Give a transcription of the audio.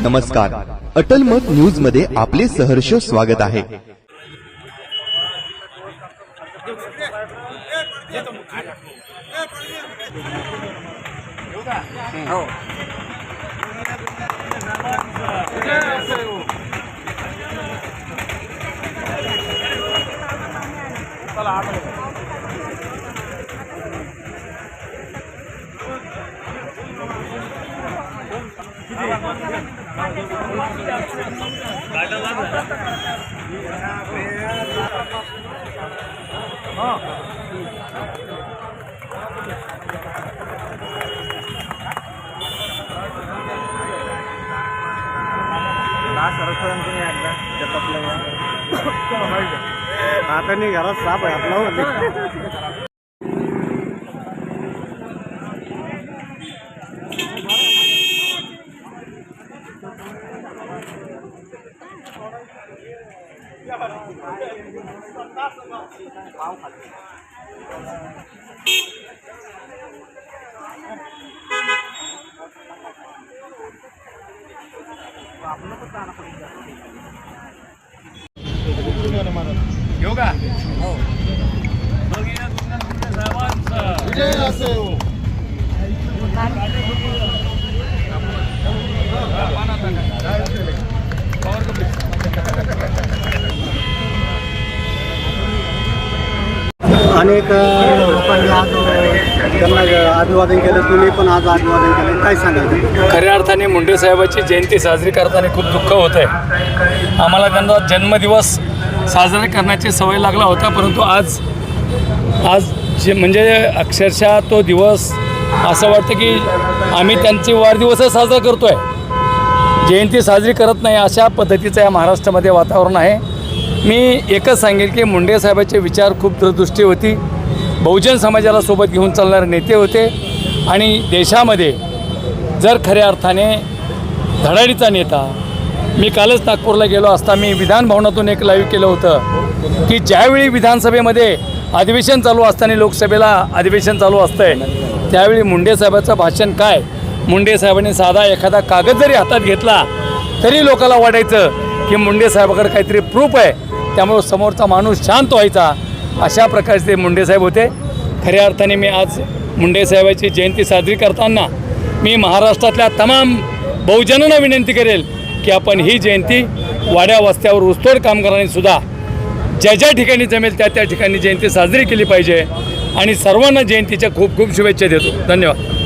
नमस्कार. अटल मत न्यूज मध्ये आपले सहर्ष स्वागत आहे. आता नाही घरात साप आहे आपला योगा हो विजय असो. अनेक लोकांनी आज त्यांना अभिवादन केलं. तुम्ही पण आज अभिवादन केलं, काय सांगाल? खऱ्या अर्थाने मुंडे साहेबाची जयंती साजरी करताना खूप दुःख होत आहे. आम्हाला त्यांचा जन्मदिवस साजरा करण्याची सवय लागला होता, परंतु आज जे म्हणजे अक्षरशः तो दिवस असं वाटतं की आम्ही त्यांचे वाढदिवसच साजरा करतो आहे, जयंती साजरी करत नाही, अशा पद्धतीचं या महाराष्ट्रामध्ये वातावरण आहे. मी एकच सांगेल की मुंडे साहेबांचे विचार खूप दूरदृष्टी होती, बहुजन समाजाला सोबत घेऊन चालणारे नेते होते आणि देशामध्ये जर खऱ्या अर्थाने धडाडीचा नेता. मी कालच नागपूरला गेलो असता मी विधान भवनातून एक लाईव्ह केलं होतं की ज्यावेळी विधानसभेमध्ये अधिवेशन चालू असताना लोकसभेला अधिवेशन चालू असतं आहे त्यावेळी मुंडे साहेबाचं भाषण काय, मुंडे साहेबांनी साधा एखादा कागद जरी हातात घेतला तरी लोकांना वाटायचं की मुंडे साहेबाकडे काहीतरी प्रूफ आहे, त्यामुळे समोरचा माणूस शांत व्हायचा. अशा प्रकारचे मुंडे साहेब होते. खऱ्या अर्थाने मी आज मुंडे साहेबाची जयंती साजरी करताना मी महाराष्ट्रातल्या तमाम बहुजनांना विनंती करेल की आपण ही जयंती वाड्या वस्त्यावर ऊसतोड कामगारांनी सुद्धा ज्या ज्या ठिकाणी जमेल त्या ठिकाणी जयंती साजरी केली पाहिजे आणि सर्वांना जयंतीच्या खूप खूप शुभेच्छा देतो. धन्यवाद.